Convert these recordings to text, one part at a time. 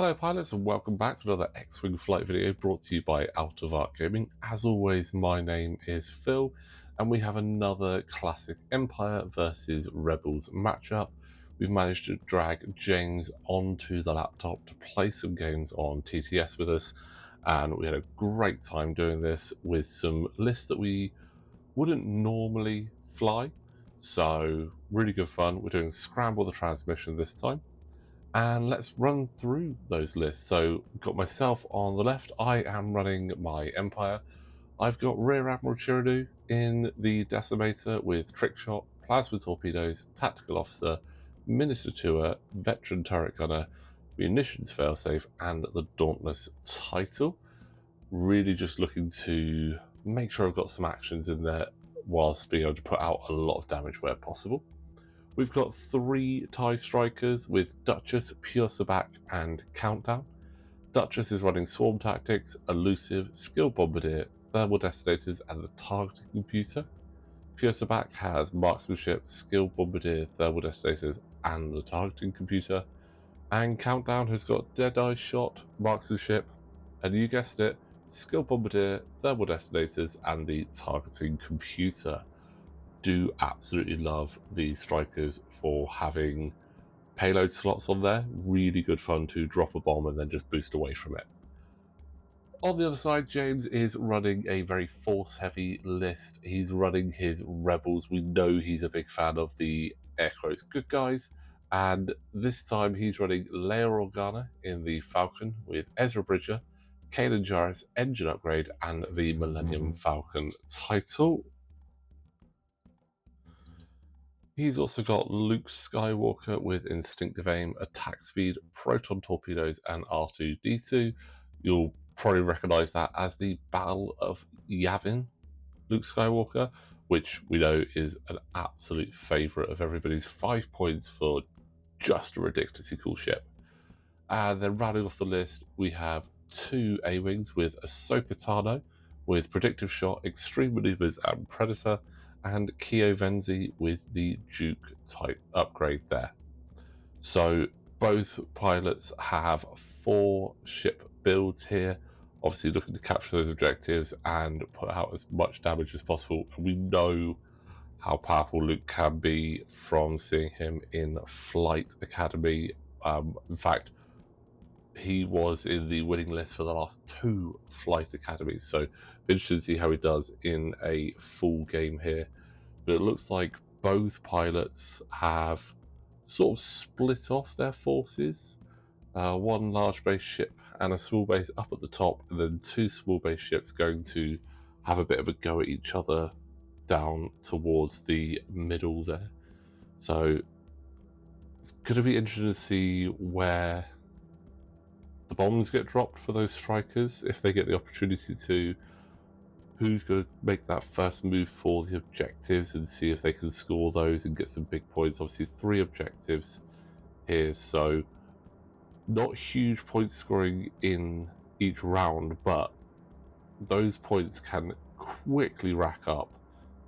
Hello pilots and welcome back to another X-Wing flight video brought to you by Out of Arc Gaming. As always, my name is Phil and we have another classic Empire versus Rebels matchup. We've managed to drag James onto the laptop to play some games on TTS with us, and we had a great time doing this with some lists that we wouldn't normally fly, so really good fun. We're doing Scramble the transmission this time. And let's run through those lists. So we've got myself on the left. I am running my Empire. I've got Rear Admiral Chiraneau in the Decimator with Trick Shot, Plasma Torpedoes, Tactical Officer, Minister Tour, Veteran Turret Gunner, Munitions Failsafe, and the Dauntless title. Really just looking to make sure I've got some actions in there whilst being able to put out a lot of damage where possible. We've got 3 TIE Strikers with Duchess, Pure Sabacc, and Countdown. Duchess is running Swarm Tactics, Elusive, Skill Bombardier, Thermal Detonators, and the Targeting Computer. Pure Sabacc has Marksmanship, Skill Bombardier, Thermal Detonators, and the Targeting Computer. And Countdown has got Deadeye Shot, Marksmanship, and you guessed it, Skill Bombardier, Thermal Detonators, and the Targeting Computer. Do absolutely love these strikers for having payload slots on there. Really good fun to drop a bomb and then just boost away from it. On the other side, James is running a very force heavy list. He's running his Rebels. We know he's a big fan of the air quotes good guys, and this time he's running Leia Organa in the Falcon with Ezra Bridger, Kanan Jarrus engine upgrade, and the Millennium Falcon title. He's also got Luke Skywalker with Instinctive Aim, Attack Speed, Proton Torpedoes, and R2-D2. You'll probably recognise that as the Battle of Yavin Luke Skywalker, which we know is an absolute favourite of everybody's. 5 points for just a ridiculously cool ship. And then rounding off the list, we have 2 A-Wings with Ahsoka Tano with Predictive Shot, Extreme Maneuvers, and Predator, and Keo Venzi with the Duke type upgrade there. So both pilots have 4 ship builds here, obviously looking to capture those objectives and put out as much damage as possible. And we know how powerful Luke can be from seeing him in Flight Academy. In fact, he was in the winning list for the last 2 Flight Academies, so interesting to see how he does in a full game here. But it looks like both pilots have sort of split off their forces. 1 large base ship and a small base up at the top, and then 2 small base ships going to have a bit of a go at each other down towards the middle there. So it's going to be interesting to see where the bombs get dropped for those strikers, if they get the opportunity to. Who's going to make that first move for the objectives and see if they can score those and get some big points. Obviously 3 objectives here, so not huge point scoring in each round, but those points can quickly rack up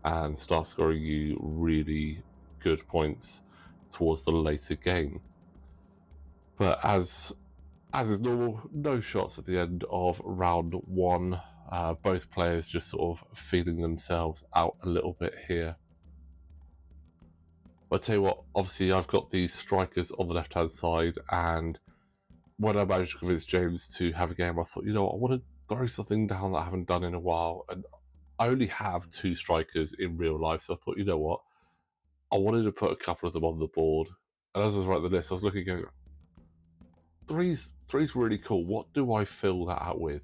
and start scoring you really good points towards the later game. But as is normal, no shots at the end of round 1. Both players just sort of feeling themselves out a little bit here. But I tell you what, obviously I've got these strikers on the left hand side, and when I managed to convince James to have a game, I thought, you know what, I want to throw something down that I haven't done in a while. And I only have 2 strikers in real life, so I thought, you know what, I wanted to put a couple of them on the board. And as I was writing the list, I was looking going, three's really cool. What do I fill that out with?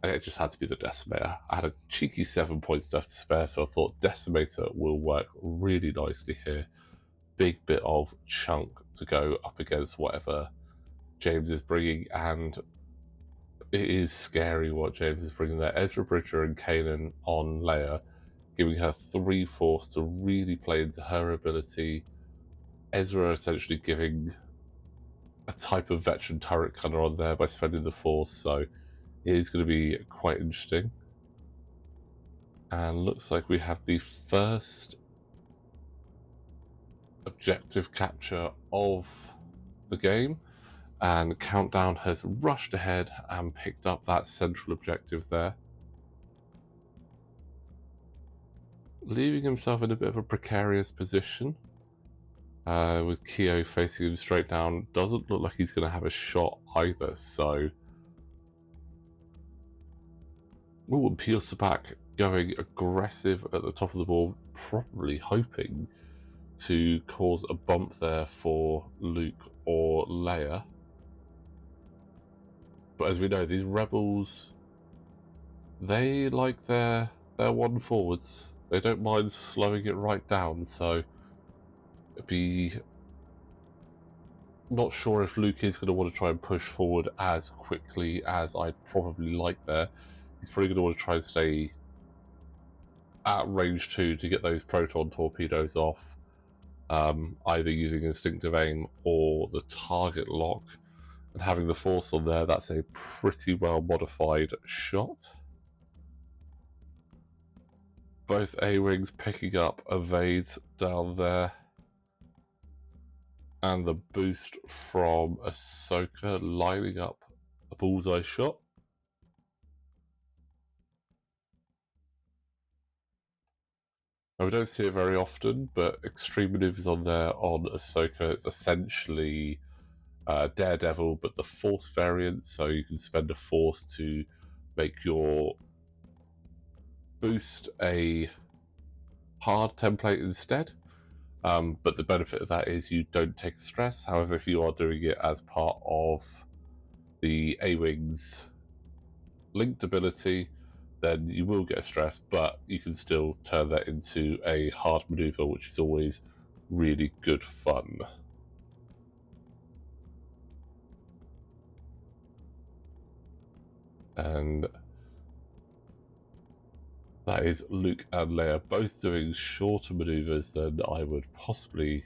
And it just had to be the Decimator. I had a cheeky 7 points left to spare, so I thought Decimator will work really nicely here. Big bit of chunk to go up against whatever James is bringing, and it is scary what James is bringing there. Ezra Bridger and Kanan on Leia, giving her 3 force to really play into her ability. Ezra essentially giving a type of veteran turret gunner on there by spending the force, so it is going to be quite interesting. And looks like we have the first objective capture of the game, And Countdown has rushed ahead and picked up that central objective there, leaving himself in a bit of a precarious position. With Keo facing him straight down, doesn't look like he's going to have a shot either, so... Ooh, and Pure Sabacc going aggressive at the top of the board, probably hoping to cause a bump there for Luke or Leia. But as we know, these rebels, they like their one forwards. They don't mind slowing it right down, so it'd be not sure if Luke is going to want to try and push forward as quickly as I'd probably like there. He's probably going to want to try and stay at range 2 to get those proton torpedoes off, either using instinctive aim or the target lock. And having the force on there, that's a pretty well modified shot. Both A-wings picking up evades down there. And the boost from Ahsoka lining up a bullseye shot. Now, we don't see it very often, but extreme maneuvers on there on Ahsoka. It's essentially Daredevil, but the Force variant, so you can spend a Force to make your boost a hard template instead. But the benefit of that is you don't take stress. However, if you are doing it as part of the A-Wing's linked ability, then you will get stress, but you can still turn that into a hard maneuver, which is always really good fun. And that is Luke and Leia both doing shorter maneuvers than I would possibly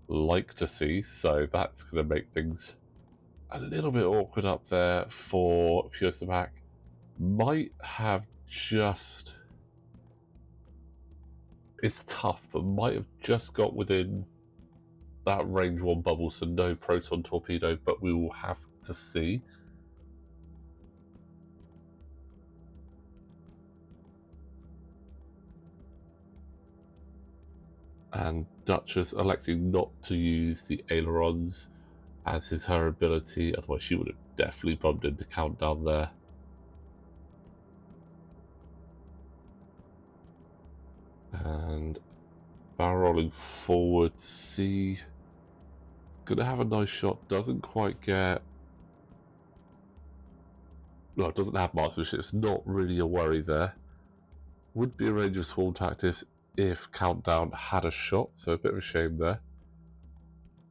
like to see, so that's going to make things a little bit awkward up there for Pure Sabacc. Might have just... It's tough, but might have just got within that range 1 bubble, so no proton torpedo, but we will have to see. And Duchess electing not to use the ailerons as is her ability, otherwise she would have definitely bumped into Countdown there. And barrel rolling forward, C. Gonna have a nice shot, doesn't quite get... No, it doesn't have marksmanship, it's not really a worry there. Would be a range of swarm tactics if Countdown had a shot, so a bit of a shame there.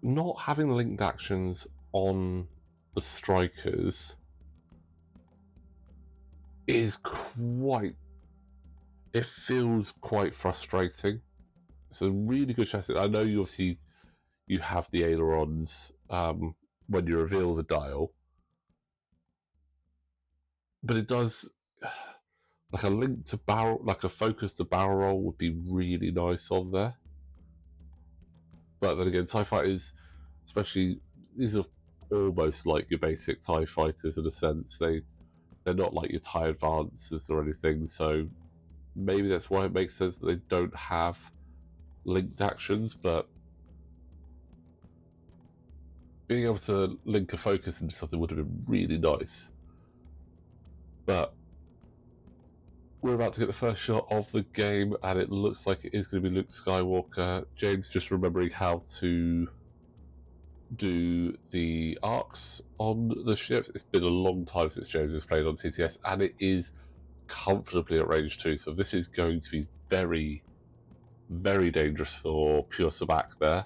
Not having linked actions on the strikers is quite... It feels quite frustrating. It's a really good chassis. I know you obviously you have the ailerons when you reveal the dial, but it does... Like a link to barrel, like a focus to barrel roll would be really nice on there. But then again, TIE fighters, especially, these are almost like your basic TIE fighters in a sense. They're not like your TIE advances or anything, so maybe that's why it makes sense that they don't have linked actions, but being able to link a focus into something would have been really nice. But we're about to get the first shot of the game, and it looks like it is going to be Luke Skywalker. James just remembering how to do the arcs on the ships. It's been a long time since James has played on TTS, and it is comfortably at range 2, so this is going to be very, very dangerous for Pure Sabacc there.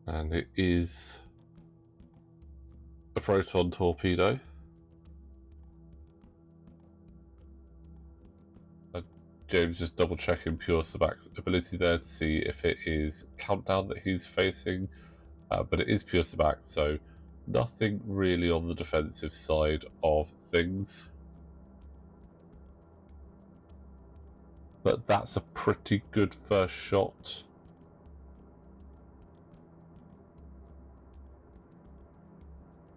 And it is a proton torpedo. James just double checking Pure Sabacc's ability there to see if it is Countdown that he's facing, but it is Pure Sabacc, so nothing really on the defensive side of things. but that's a pretty good first shot.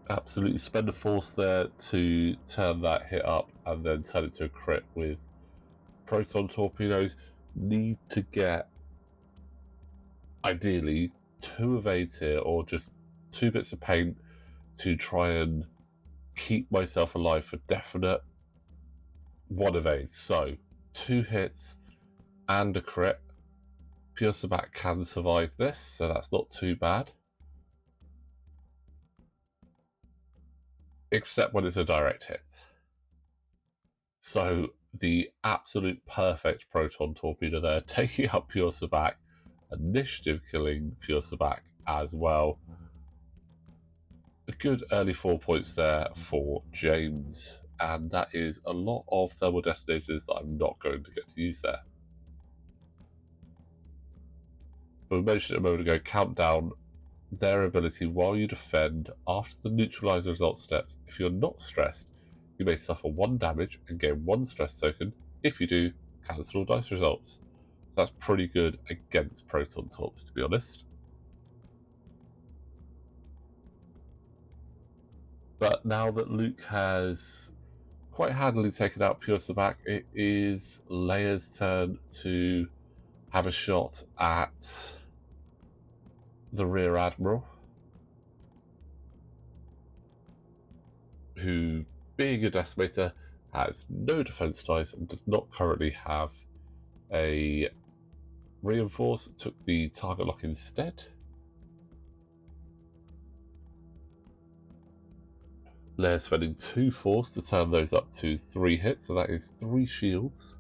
Absolutely spend a force there to turn that hit up and then turn it to a crit with proton torpedoes. Need to get ideally 2 evades here, or just 2 bits of paint to try and keep myself alive for definite 1 evade. So 2 hits and a crit. Pure Sabacc can survive this, so that's not too bad. Except when it's a direct hit. So the absolute perfect proton torpedo there, taking out Pure Sabacc, initiative killing Pure Sabacc as well. A good early 4 points there for James, and that is a lot of thermal detonators that I'm not going to get to use there. But we mentioned a moment ago, countdown their ability while you defend after the neutralize result steps. If you're not stressed, you may suffer 1 damage and gain 1 stress token. If you do, cancel all dice results. So that's pretty good against proton torps, to be honest. But now that Luke has quite handily taken out Pure Sabacc, it is Leia's turn to have a shot at the Rear Admiral, who, being a Decimator, has no defense dice and does not currently have a reinforce. Took the target lock instead. Leia spending 2 force to turn those up to 3 hits, so that is 3 shields.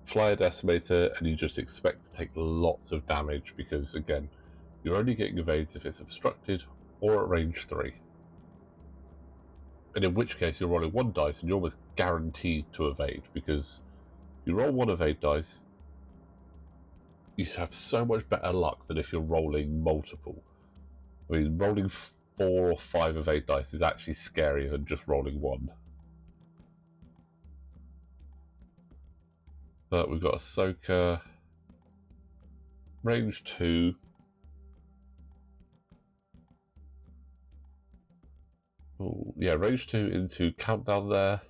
Fly a Decimator and you just expect to take lots of damage because, again, you're only getting evades if it's obstructed or at range 3. And in which case you're rolling 1 dice and you're almost guaranteed to evade, because you roll 1 evade dice, you have so much better luck than if you're rolling multiple. I mean, rolling 4 or 5 evade dice is actually scarier than just rolling 1. But we've got Ahsoka, range 2. Ooh, yeah, range 2 into countdown there.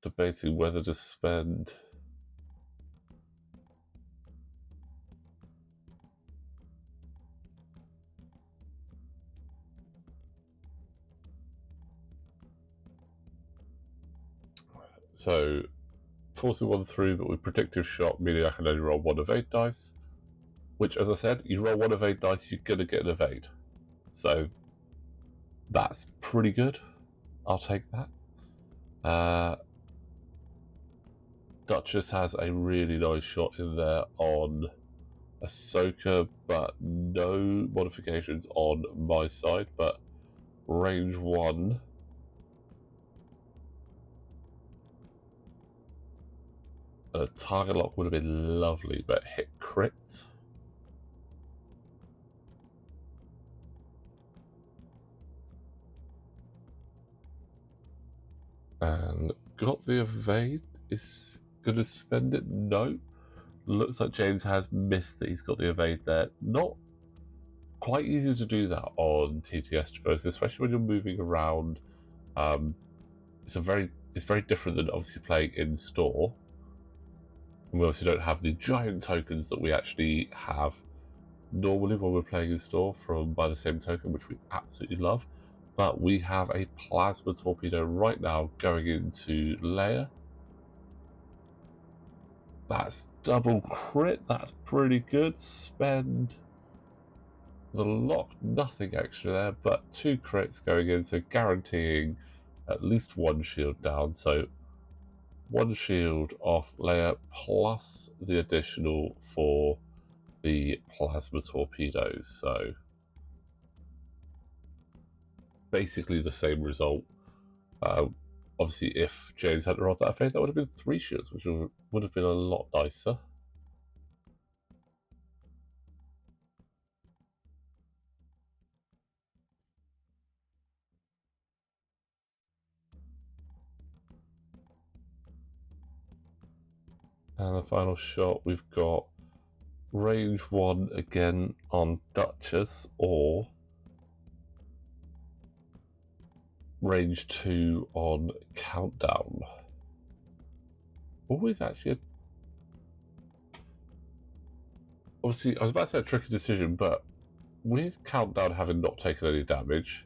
Debating whether to spend so forcing 1 through, but with predictive shot, meaning I can only roll 1 evade dice. Which, as I said, you roll 1 evade dice, you're gonna get an evade. So that's pretty good. I'll take that. Duchess has a really nice shot in there on Ahsoka, but no modifications on my side. But range 1. A target lock would have been lovely, but hit crit. And got the evade. Is going to spend it? No. Looks like James has missed that he's got the evade there. Not quite easy to do that on TTS, especially when you're moving around. It's very different than obviously playing in store. And we obviously don't have the giant tokens that we actually have normally when we're playing in store from By the Same Token, which we absolutely love. But we have a plasma torpedo right now going into Leia. That's double crit. That's pretty good. Spend the lock, nothing extra there, but 2 crits going in, so guaranteeing at least 1 shield down. So 1 shield off Leia plus the additional for the plasma torpedoes. So basically the same result. Obviously, if James hadn't rolled that fade, that would have been 3 shields, which would have been a lot nicer. And the final shot, we've got range 1 again on Duchess, or range 2 on Countdown. Always actually obviously, I was about to say a tricky decision, but with Countdown having not taken any damage,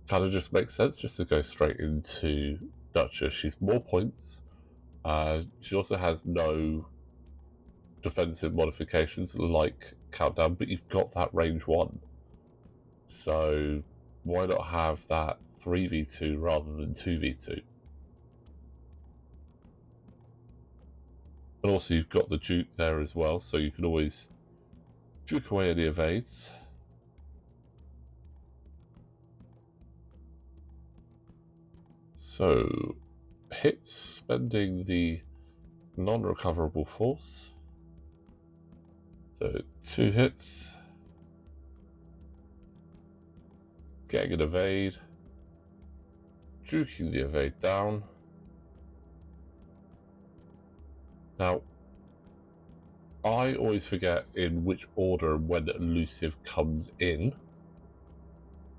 kind of just makes sense just to go straight into Duchess. She's more points. She also has no defensive modifications like Countdown, but you've got that range 1. So why not have that 3v2 rather than 2v2? And also you've got the Duke there as well, so you can always Duke away any evades. So hits spending the non-recoverable force. So 2 hits. Getting an evade. Duking the evade down. Now, I always forget in which order when Elusive comes in,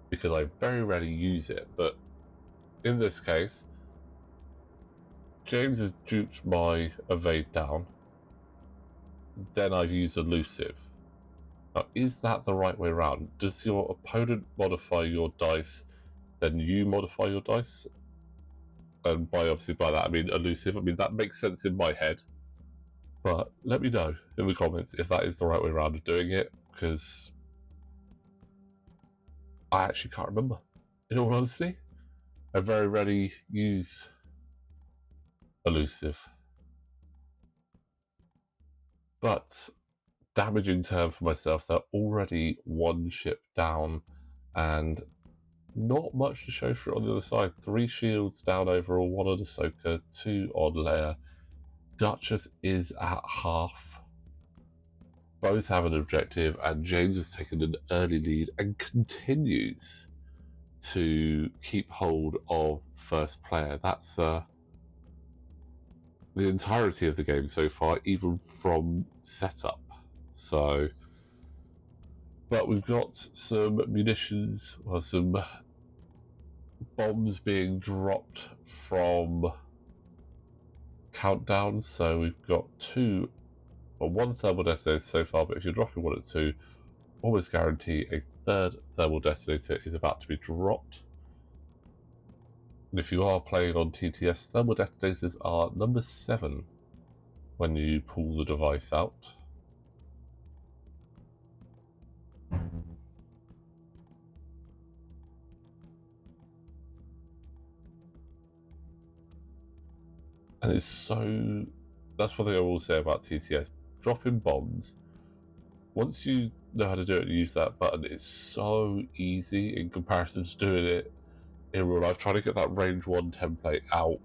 because I very rarely use it, but in this case, James has duped my evade down, then I've used Elusive. Now, is that the right way around? Does your opponent modify your dice, then you modify your dice? And by that I mean Elusive. I mean, that makes sense in my head. But let me know in the comments if that is the right way around of doing it, because I actually can't remember. In all honesty, I very rarely use Elusive. But damaging turn for myself, they're already 1 ship down and not much to show for it on the other side. 3 shields down overall, 1 on Ahsoka, 2 on Leia. Duchess is at half. Both have an objective, and James has taken an early lead and continues to keep hold of first player. That's the entirety of the game so far, even from setup. So, but we've got some munitions, or some bombs being dropped from Countdown. So we've got 1 thermal detonator so far, but if you're dropping 1 or 2, almost guarantee a 3rd thermal detonator is about to be dropped. And if you are playing on TTS, thermal detonators are number 7 when you pull the device out. And it's so... That's one thing I will say about TTS. Dropping bombs, once you know how to do it and use that button, it's so easy in comparison to doing it in real life. Trying to get that range 1 template out,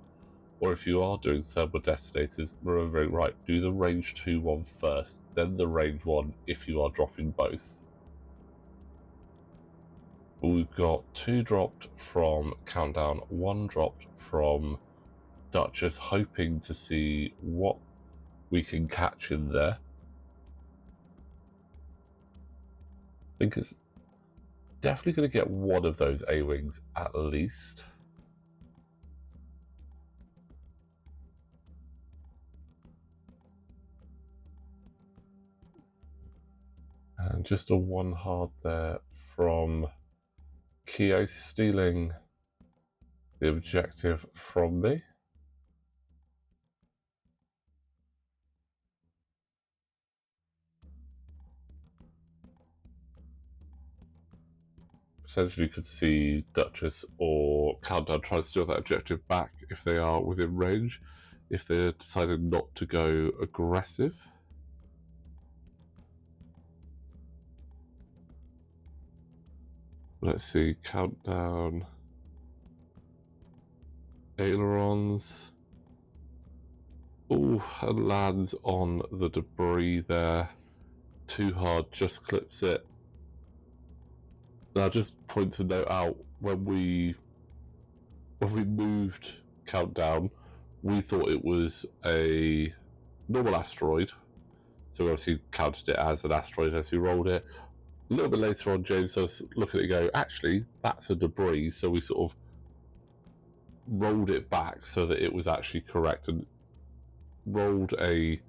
or if you are doing thermal detonators, remembering, right, do the range 2 one first, then the range 1 if you are dropping both. We've got 2 dropped from Countdown, 1 dropped from Duchess, hoping to see what we can catch in there. I think it's definitely going to get 1 of those A-Wings at least. And just a 1 hard there from Kyo, stealing the objective from me. Essentially, you could see Duchess or Countdown try to steal that objective back if they are within range, if they're decided not to go aggressive. Let's see, Countdown, ailerons. Oh, and lands on the debris there. Too hard, just clips it. Now, just point to note out, when we moved Countdown, we thought it was a normal asteroid. So we obviously counted it as an asteroid as we rolled it. A little bit later on, James does look at it and go, actually, that's a debris. So we sort of rolled it back so that it was actually correct and rolled a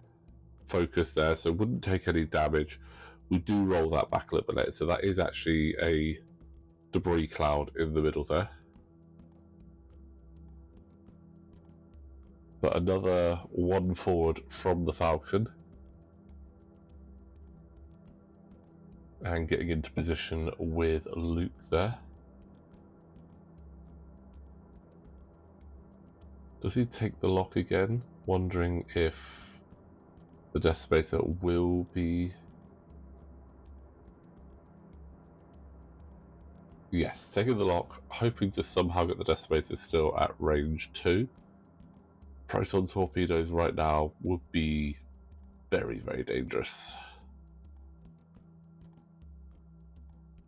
focus there, so it wouldn't take any damage. We do roll that back a little bit later, so that is actually a debris cloud in the middle there. But another one forward from the Falcon. And getting into position with Luke there. Does he take the lock again? Wondering if the Decimator will be... Yes, taking the lock, hoping to somehow get the Decimator still at range 2. Proton torpedoes right now would be very, very dangerous.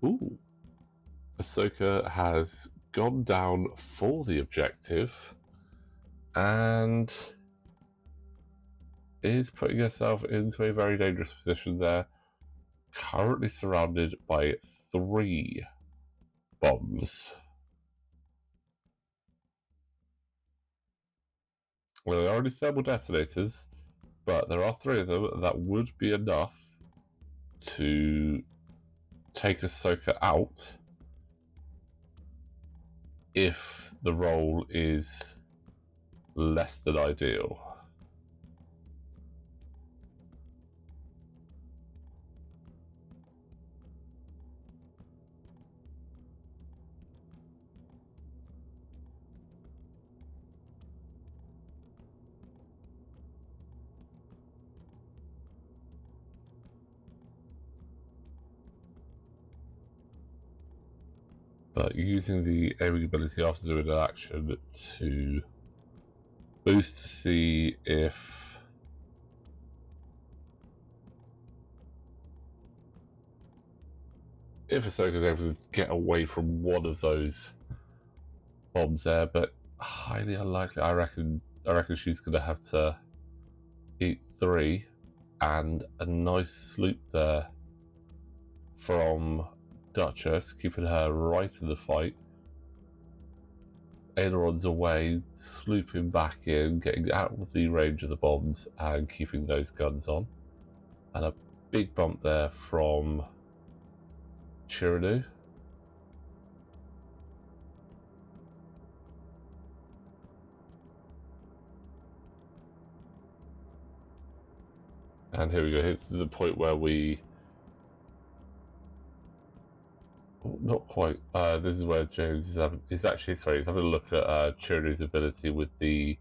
Ooh. Ahsoka has gone down for the objective and is putting herself into a very dangerous position there. Currently surrounded by 3 bombs. Well, there are only thermal detonators, but there are 3 of them that would be enough to take Ahsoka out if the roll is less than ideal. But using the aiming ability after doing an action to boost to see if Ahsoka is able to get away from one of those bombs there, but highly unlikely. I reckon she's going to have to eat 3, and a nice sloop there from Duchess, keeping her right in the fight. Ailerons away, slooping back in, getting out of the range of the bombs and keeping those guns on. And a big bump there from Chiraneau. And here we go, here's the point where we... Not quite. This is where James is actually, sorry, he's having a look at Chiraneau's ability with the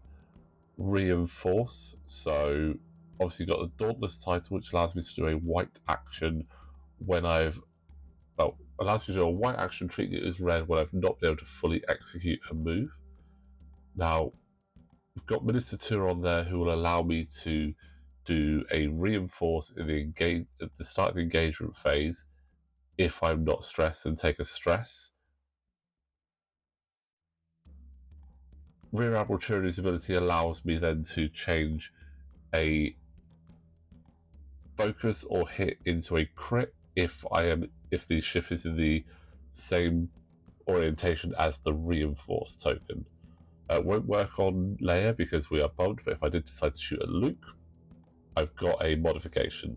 reinforce. So obviously got the Dauntless title, which allows me to do a white action when I've, well, allows me to do a white action, treating it as red when I've not been able to fully execute a move. Now, we've got Minister 2 on there who will allow me to do a reinforce at the start of the engagement phase if I'm not stressed and take a stress. Rear Admiral Chiraneau's ability allows me then to change a focus or hit into a crit if the ship is in the same orientation as the reinforced token. It won't work on Leia because we are bugged, but if I did decide to shoot at Luke, I've got a modification.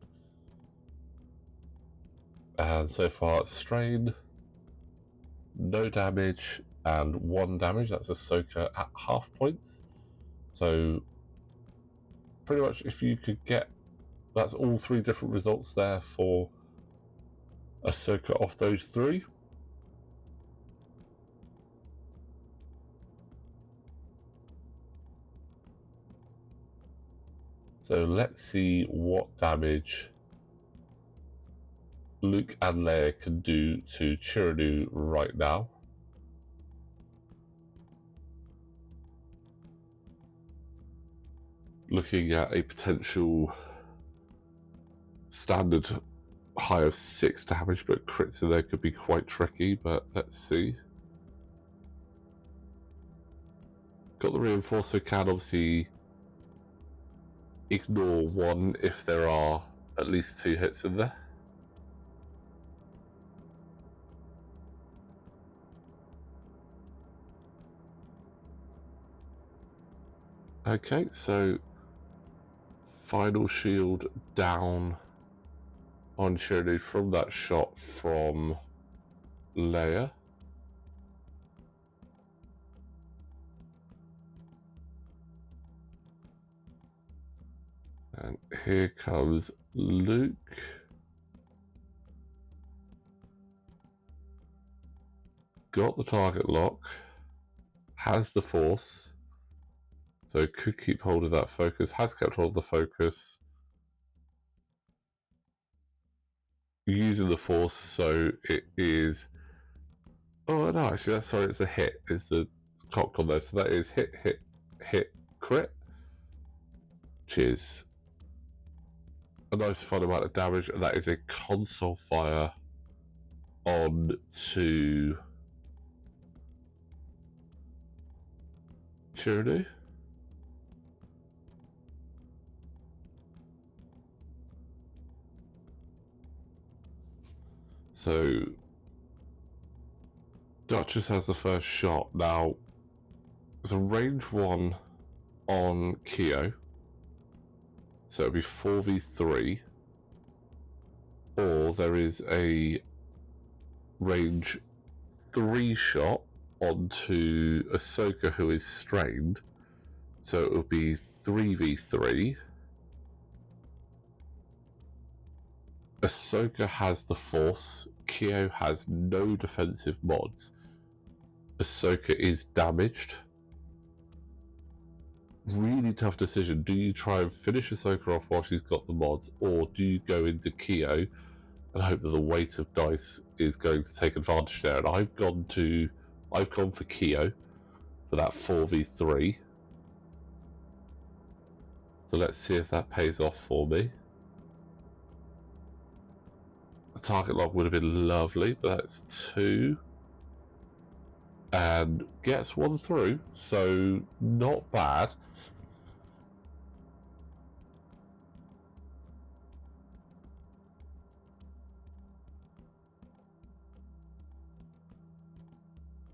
And so far, strain, no damage, and 1 damage. That's Ahsoka at half points. So pretty much if you could get, that's all 3 different results there for Ahsoka off those 3. So let's see what damage Luke and Leia can do to Chiraneau right now. Looking at a potential standard high of 6 damage, but crits in there could be quite tricky, but let's see. Got the reinforcer, can obviously ignore 1 if there are at least 2 hits in there. Okay, so final shield down on Chiraneau from that shot from Leia. And here comes Luke. Got the target lock, has the force, so could keep hold of that focus, has kept hold of the focus, using the force, so it is, oh no, actually that's, sorry, it's a hit, is the cocked on there, so that is hit, hit, hit, crit, which is a nice fun amount of damage, and that is a console fire on to Chiraneau. So Duchess has the first shot. Now there's a range 1 on Keo, so it'll be 4v3, or there is a range 3 shot onto Ahsoka, who is strained, so it will be 3v3. Ahsoka has the force, Keo has no defensive mods. Ahsoka is damaged. Really tough decision. Do you try and finish Ahsoka off while she's got the mods, or do you go into Keo and hope that the weight of dice is going to take advantage there? And I've gone for Keo for that 4v3. So let's see if that pays off for me. The target lock would have been lovely, but that's 2. And gets 1 through, so not bad.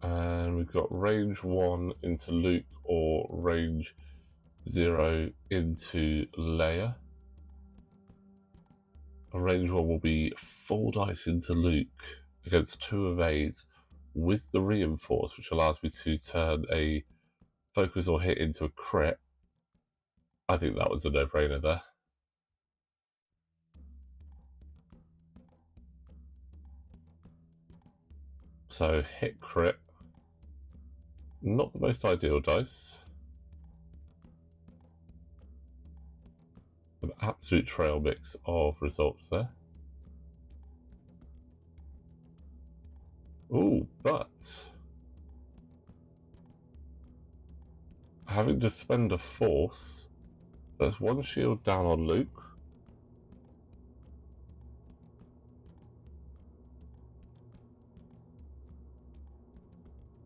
And we've got range 1 into Luke, or range 0 into Leia. Range 1 will be 4 dice into Luke against 2 evades with the reinforce, which allows me to turn a focus or hit into a crit. I think that was a no-brainer there. So hit crit, not the most ideal dice. An absolute trail mix of results there. Ooh, but having to spend a force, there's 1 shield down on Luke.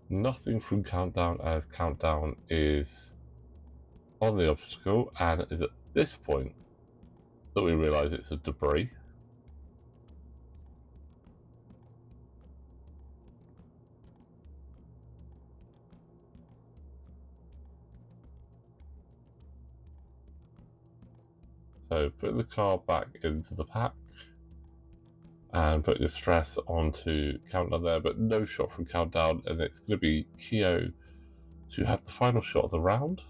Nothing from Countdown, as Countdown is on the obstacle, and it is at this point that we realise it's a debris. So put the car back into the pack and put your stress onto Countdown there, but no shot from Countdown, and it's going to be Keo to have the final shot of the round.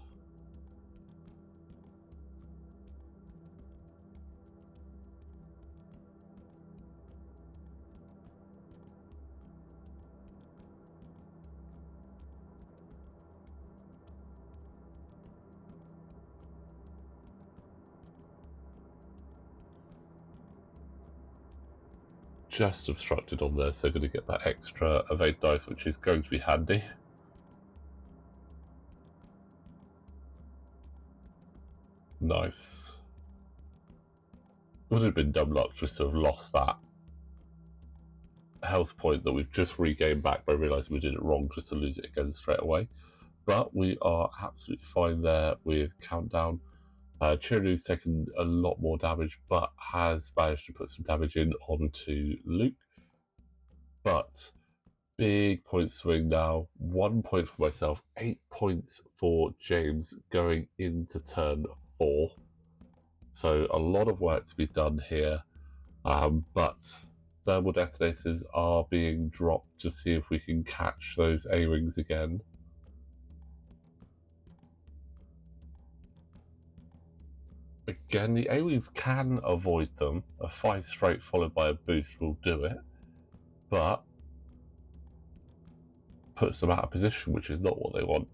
Just obstructed on there, so going to get that extra evade dice, which is going to be handy. Nice. Would have been dumb luck just to have lost that health point that we've just regained back by realising we did it wrong, just to lose it again straight away. But we are absolutely fine there with Countdown. Chiraneau's taken a lot more damage, but has managed to put some damage in onto Luke. But big point swing now. 1 point for myself, 8 points for James going into turn 4. So a lot of work to be done here. But thermal detonators are being dropped to see if we can catch those A-wings again. Again, the A-wings can avoid them. A 5 straight followed by a boost will do it, but puts them out of position, which is not what they want.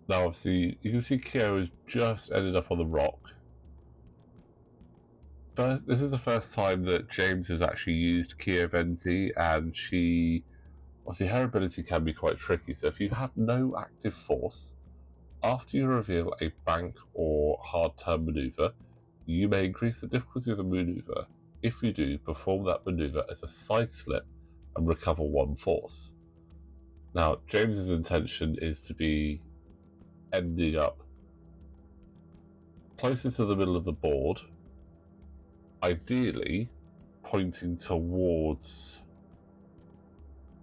Now, obviously, you can see Kyo has just ended up on the rock. But this is the first time that James has actually used Kyo Venti, and obviously, her ability can be quite tricky. So if you have no active force, after you reveal a bank or hard turn maneuver, you may increase the difficulty of the maneuver. If you do, perform that maneuver as a side slip and recover 1 force. Now, James's intention is to be ending up closer to the middle of the board, ideally pointing towards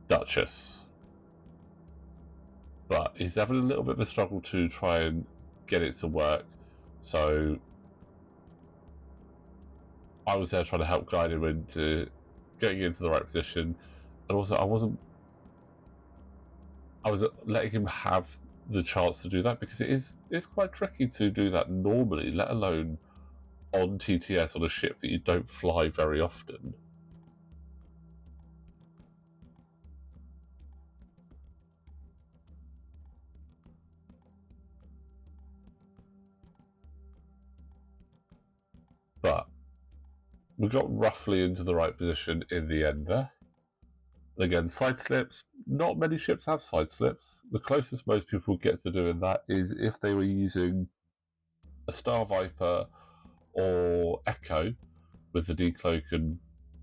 Duchess. But he's having a little bit of a struggle to try and get it to work. So I was there trying to help guide him into getting into the right position. And also I was letting him have the chance to do that, because it's quite tricky to do that normally, let alone on TTS on a ship that you don't fly very often. But we got roughly into the right position in the end there. Again, side slips, not many ships have side slips. The closest most people get to doing that is if they were using a Star Viper or Echo with the decloak and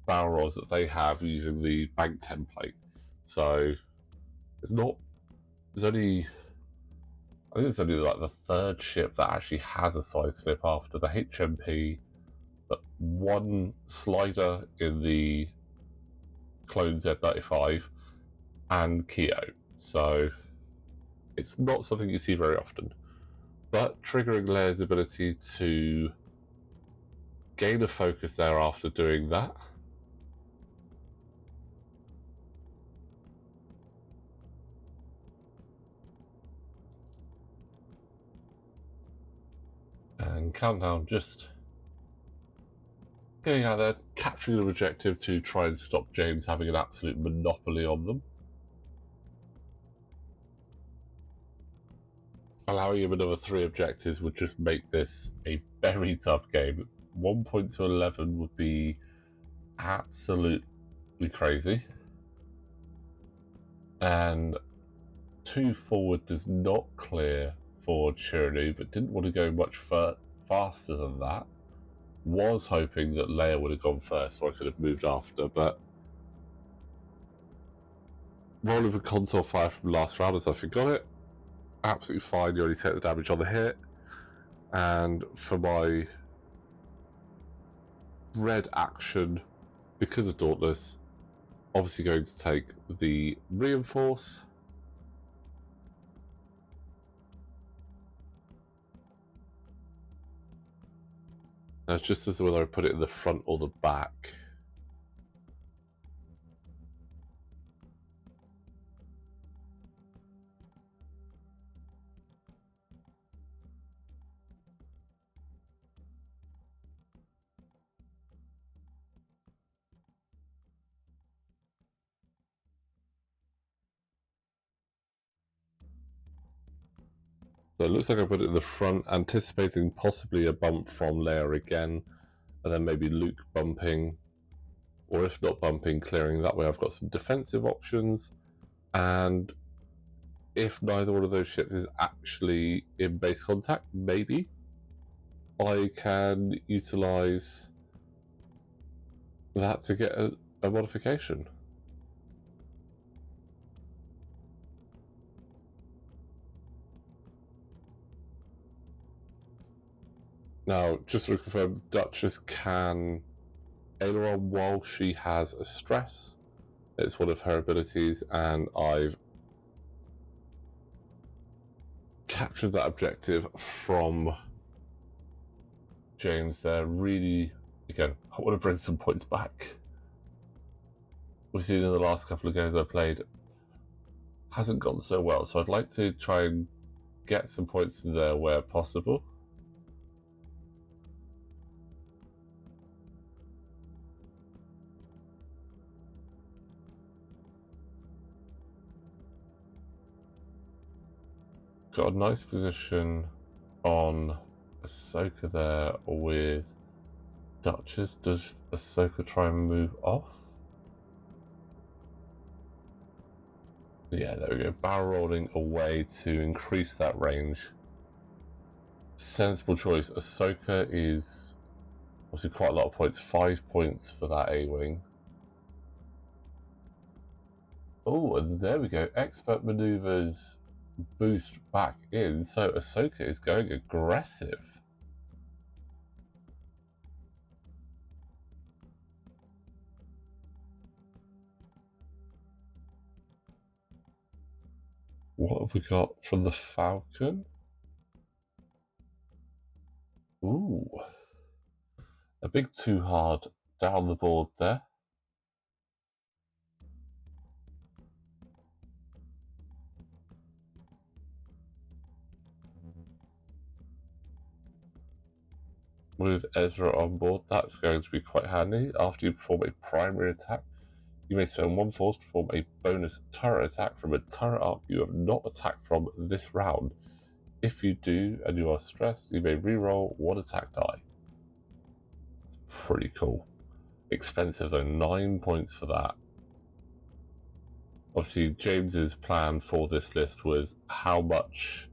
barrel rolls that they have using the bank template. So it's not, I think it's only like the 3rd ship that actually has a side slip after the HMP, but 1 slider in the clone Z95 and Kyo. So it's not something you see very often. But triggering Leia's ability to gain a focus there after doing that. And Countdown just going out there, capturing the objective to try and stop James having an absolute monopoly on them. Allowing him another 3 objectives would just make this a very tough game. 1 point to 11 would be absolutely crazy. And 2 forward does not clear for Chiraneau, but didn't want to go much faster than that. Was hoping that Leia would have gone first so I could have moved after, but rolling for console fire from last round as I forgot it. Absolutely fine, you only take the damage on the hit. And for my red action, because of Dauntless, obviously going to take the reinforce. Now it's just as to whether I put it in the front or the back. So it looks like I put it in the front, anticipating possibly a bump from Leia again, and then maybe Luke bumping, or if not bumping, clearing. That way I've got some defensive options, and if neither one of those ships is actually in base contact, maybe I can utilise that to get a modification. Now, just to confirm, Duchess can aileron while she has a stress. It's one of her abilities, and I've captured that objective from James there. Really, again, I want to bring some points back. We've seen in the last couple of games I played, hasn't gone so well, so I'd like to try and get some points in there where possible. Got a nice position on Ahsoka there with Duchess. Does Ahsoka try and move off? Yeah, there we go. Barrel rolling away to increase that range. Sensible choice. Ahsoka is obviously quite a lot of points. 5 points for that A-wing. Oh, and there we go. Expert maneuvers boost back in. So Ahsoka is going aggressive. What have we got from the Falcon? Ooh. A big too hard down the board there. With Ezra on board, that's going to be quite handy. After you perform a primary attack, you may spend 1 force to perform a bonus turret attack from a turret arc you have not attacked from this round. If you do and you are stressed, you may reroll 1 attack die. Pretty cool. Expensive though, 9 points for that. Obviously, James's plan for this list was how much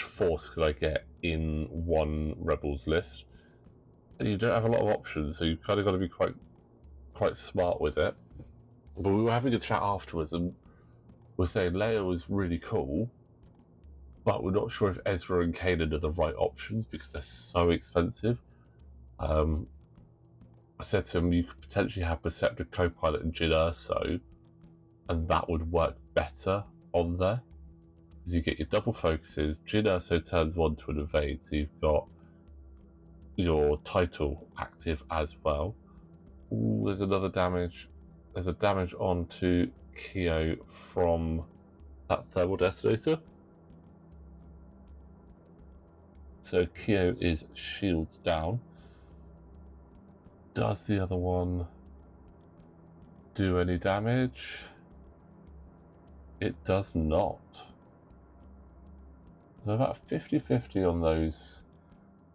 force could I get in one Rebels list? And you don't have a lot of options, so you've kind of got to be quite smart with it. But we were having a chat afterwards, and we're saying Leia was really cool, but we're not sure if Ezra and Kanan are the right options because they're so expensive. I said to him, you could potentially have Perceptor, Co-Pilot, and Jyn Erso, and that would work better on there. Because you get your double focuses, Jyn Erso turns 1 to an evade, so you've got your title active as well. Ooh, there's another damage. There's a damage onto Keo from that thermal detonator. So Keo is shields down. Does the other one do any damage? It does not. So about 50-50 on those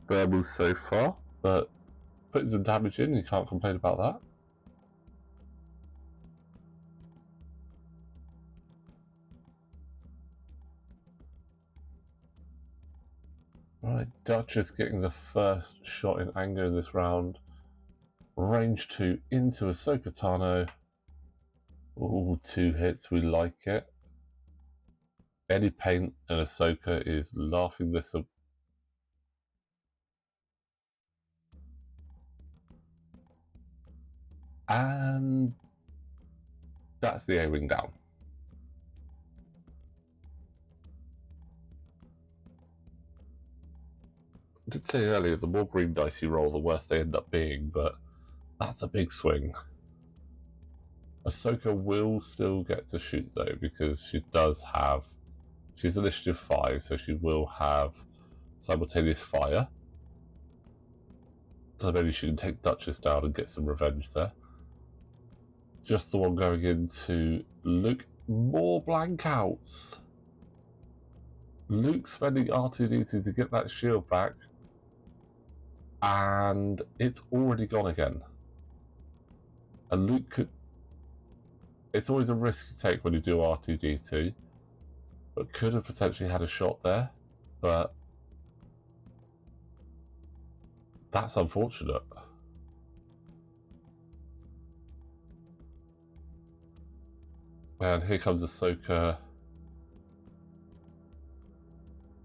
thermals so far, but putting some damage in, you can't complain about that. Right, Duchess getting the first shot in anger in this round. Range 2 into Ahsoka Tano. Ooh, 2 hits, we like it. Any paint and Ahsoka is laughing this up. And that's the A-wing down. I did say earlier, the more green dice you roll, the worse they end up being, but that's a big swing. Ahsoka will still get to shoot though, because she does have, she's initiative 5, so she will have simultaneous fire. So maybe she can take Duchess down and get some revenge there. Just the one going into Luke. More blankouts. Luke spending R2-D2 to get that shield back, and it's already gone again. And Luke could... It's always a risk you take when you do R2-D2, but could have potentially had a shot there, but that's unfortunate. And here comes Ahsoka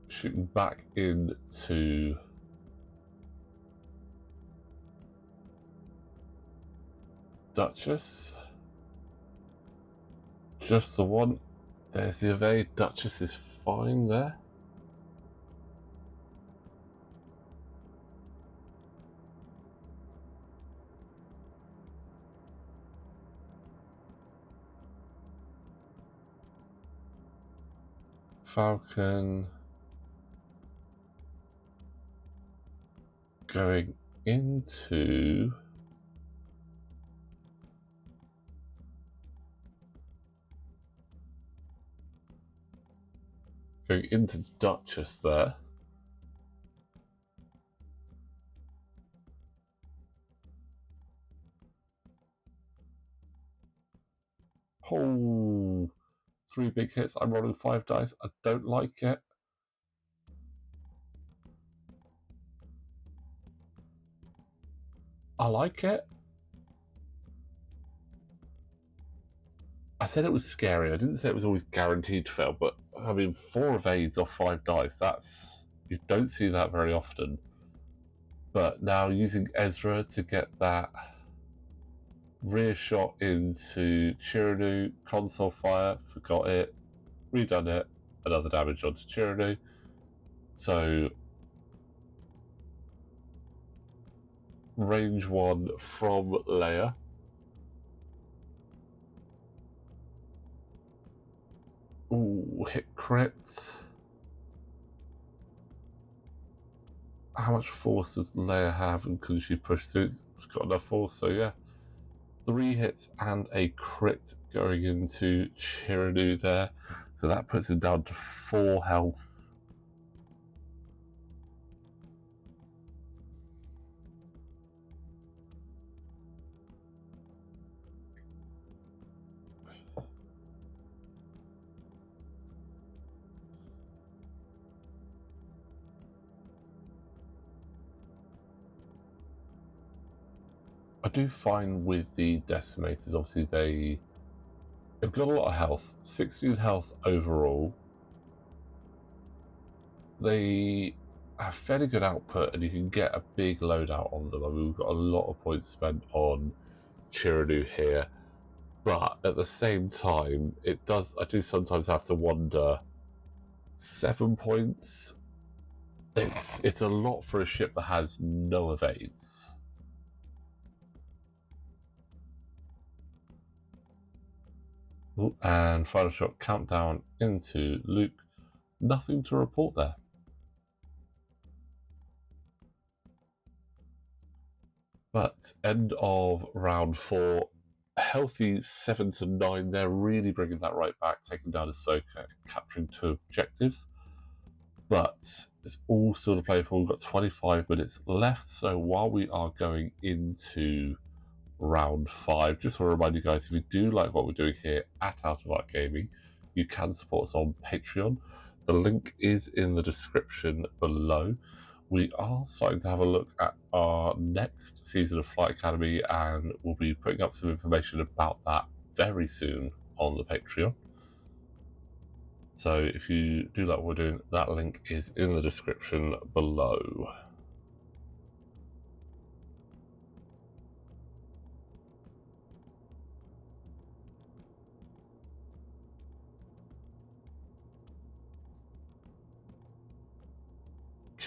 shooting back into Duchess. Just the one. There's the evade. Duchess is fine there. Falcon going into Duchess there. Oh, 3 big hits. I'm rolling 5 dice. I don't like it. I like it. I said it was scary. I didn't say it was always guaranteed to fail, but I mean, 4 evades off 5 dice, you don't see that very often. But now using Ezra to get that rear shot into Chiraneau, console fire, forgot it, redone it, another damage onto Chiraneau. So range 1 from Leia. Ooh, hit crits. How much force does Leia have, and can she push through? She's got enough force, so yeah. 3 hits and a crit going into Chiraneau there. So that puts him down to 4 health. I do find with the Decimators, obviously they've got a lot of health, 16 health overall. They have fairly good output, and you can get a big loadout on them. I mean, we've got a lot of points spent on Chiraneau here, but at the same time, I do sometimes have to wonder, 7 points. It's a lot for a ship that has no evades. Ooh, and final shot countdown into Luke. Nothing to report there. But end of round 4, healthy 7 to 9. They're really bringing that right back, taking down Ahsoka, capturing 2 objectives. But it's all still to play for. We've got 25 minutes left. So while we are going into round 5, just want to remind you guys, if you do like what we're doing here at Out of Arc Gaming, you can support us on Patreon. The link is in the description below. We are starting to have a look at our next season of Flight Academy, and we'll be putting up some information about that very soon on the Patreon. So if you do like what we're doing, that link is in the description below.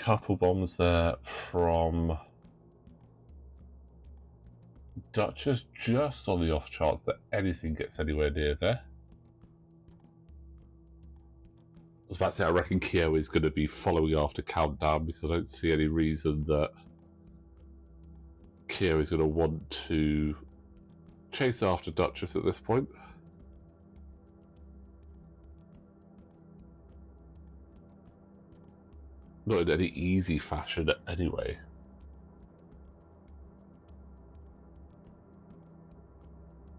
Couple bombs there from Duchess, just on the off chance that anything gets anywhere near there. I was about to say, I reckon Kyo is going to be following after Countdown, because I don't see any reason that Kyo is going to want to chase after Duchess at this point. Not in any easy fashion anyway.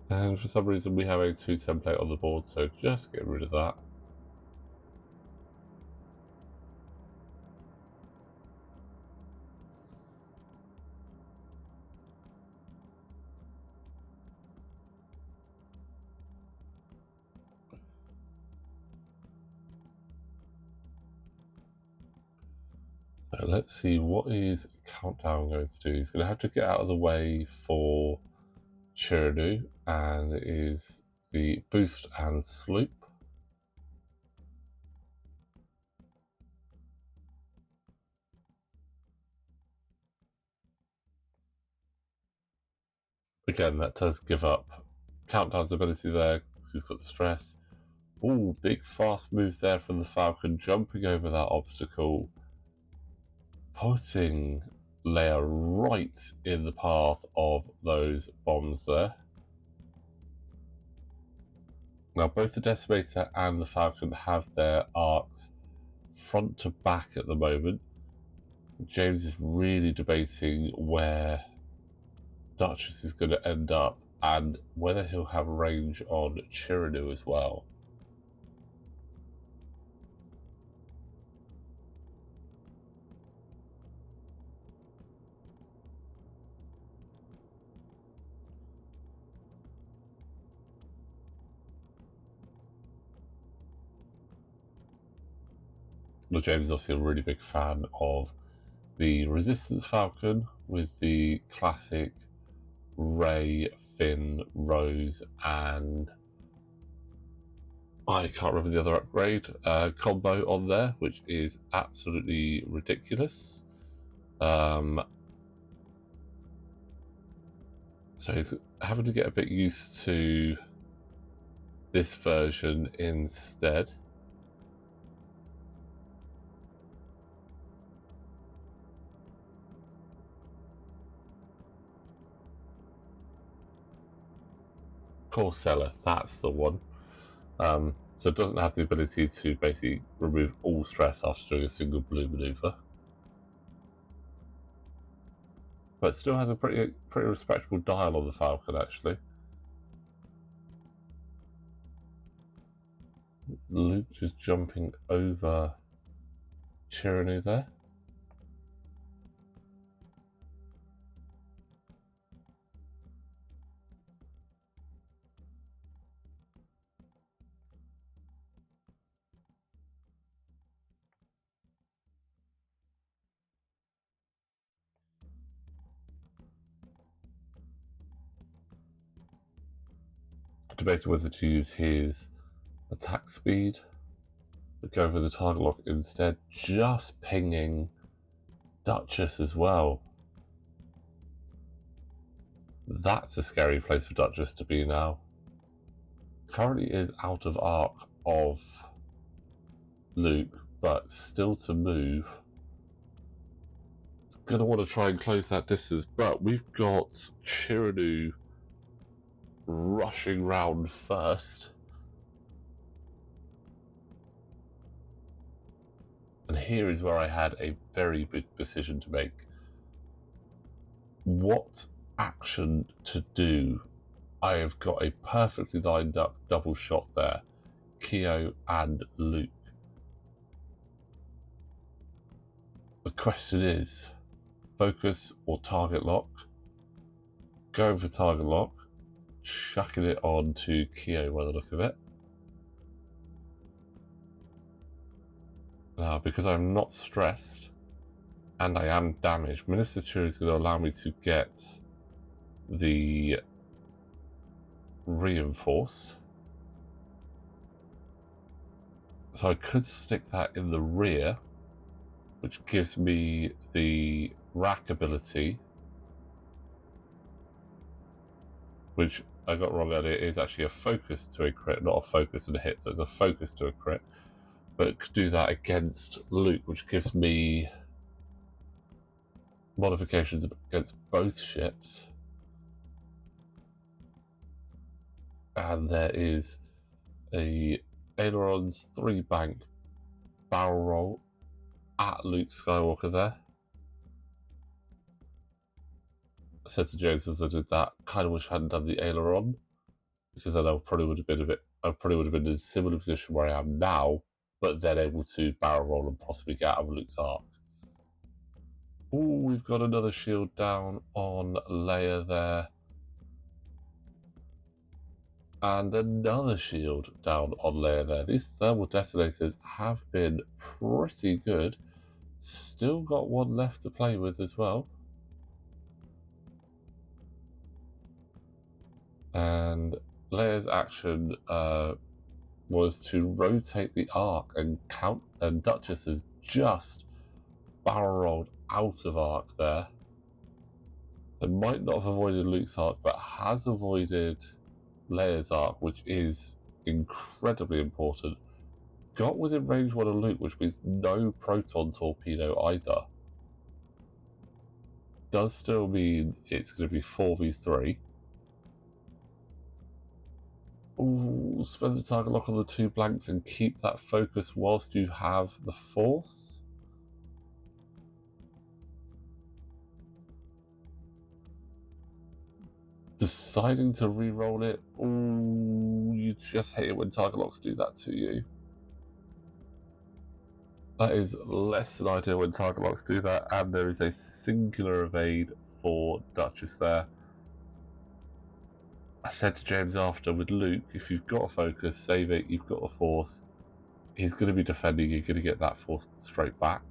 And for some reason we have a 2 template on the board, so just get rid of that. let's see, what is Countdown going to do? He's going to have to get out of the way for Chiraneau, and it is the boost and sloop. Again, that does give up Countdown's ability there because he's got the stress. Ooh, big fast move there from the Falcon, jumping over that obstacle, putting Leia right in the path of those bombs there. Now, both the Decimator and the Falcon have their arcs front to back at the moment. James is really debating where Duchess is going to end up and whether he'll have range on Chiraneau as well. Well, James is obviously a really big fan of the Resistance Falcon with the classic Ray, Finn, Rose, and I can't remember the other upgrade combo on there, which is absolutely ridiculous. So he's having to get a bit used to this version instead. Corseller, that's the one. So it doesn't have the ability to basically remove all stress after doing a single blue maneuver, but still has a pretty respectable dial on the Falcon actually. Luke just jumping over Chiraneau there. Debating whether to use his attack speed, but go for the target lock instead, just pinging Duchess as well. That's a scary place for Duchess to be now. Currently is out of arc of Luke, but still to move. It's going to want to try and close that distance, but we've got Chiraneau rushing round first. And here is where I had a very big decision to make. What action to do? I have got a perfectly lined up double shot there, Keo and Luke. The question is, focus or target lock? Going for target lock, chucking it on to Keo by the look of it. Now, because I'm not stressed and I am damaged, Minister is going to allow me to get the reinforce. So I could stick that in the rear, which gives me the rack ability, which I got wrong earlier, is actually a focus to a crit, not a focus and a hit, so it's a focus to a crit. But it could do that against Luke, which gives me modifications against both ships. And there is a ailerons 3-bank barrel roll at Luke Skywalker there. I said to James as I did that, kind of wish I hadn't done the aileron, because then I probably would have been in a similar position where I am now, but then able to barrel roll and possibly get out of Luke's arc. Ooh, we've got another shield down on Leia there. And another shield down on Leia there. These thermal detonators have been pretty good. still got one left to play with as well. And Leia's action was to rotate the arc, and Duchess has just barrel rolled out of arc there. They might not have avoided Luke's arc, but has avoided Leia's arc, which is incredibly important. Got within range 1 of Luke, which means no proton torpedo either. Does still mean it's going to be 4v3. Ooh, spend the target lock on the 2 blanks and keep that focus whilst you have the force. Deciding to re-roll it. Ooh, you just hate it when target locks do that to you. That is less than ideal when target locks do that, and there is a singular evade for Duchess there. I said to James after, with Luke, if you've got a focus, save it, you've got a force. He's going to be defending, you're going to get that force straight back.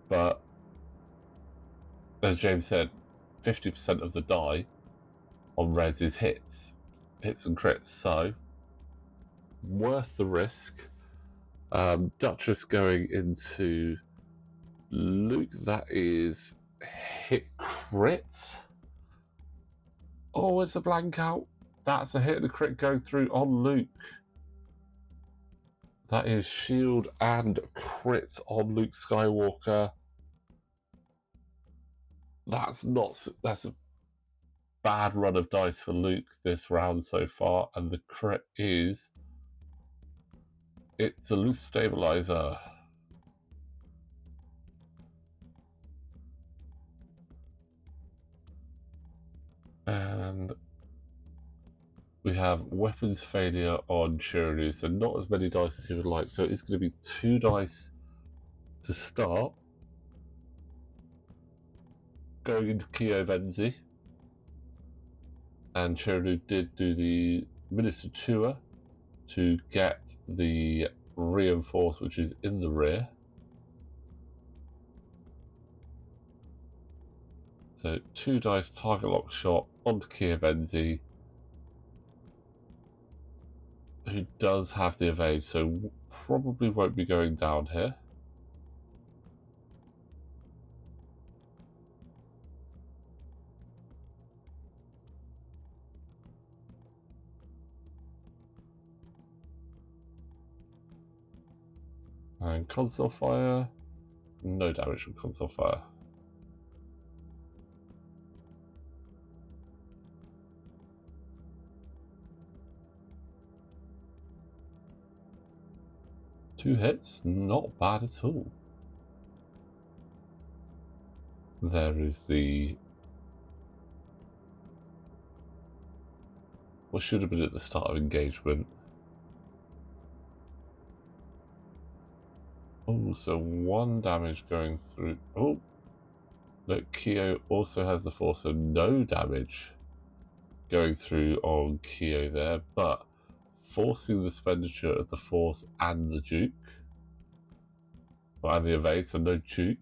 But, as James said, 50% of the die on reds is hits and crits, so worth the risk. Duchess going into Luke, that is hit crit. Oh, it's a blank out. That's a hit and a crit going through on Luke. That is shield and crit on Luke Skywalker. That's a bad run of dice for Luke this round so far, and the crit is, it's a loose stabilizer. And we have weapons failure on Chiraneau, so not as many dice as he would like. So it's going to be 2 dice to start. Going into Kio Venzi. And Chiraneau did do the Minister Tour to get the reinforce, which is in the rear. So 2 dice target lock shot onto Kio Venzi, who does have the evade, so probably won't be going down here. And console fire, no damage from console fire. Two hits, not bad at all. There is the, what should have been at the start of engagement. Oh, so 1 damage going through. Oh, look, Kio also has the force, so no damage going through on Kio there, but forcing the expenditure of the force and the Duke. Well, and the evade, so no Duke.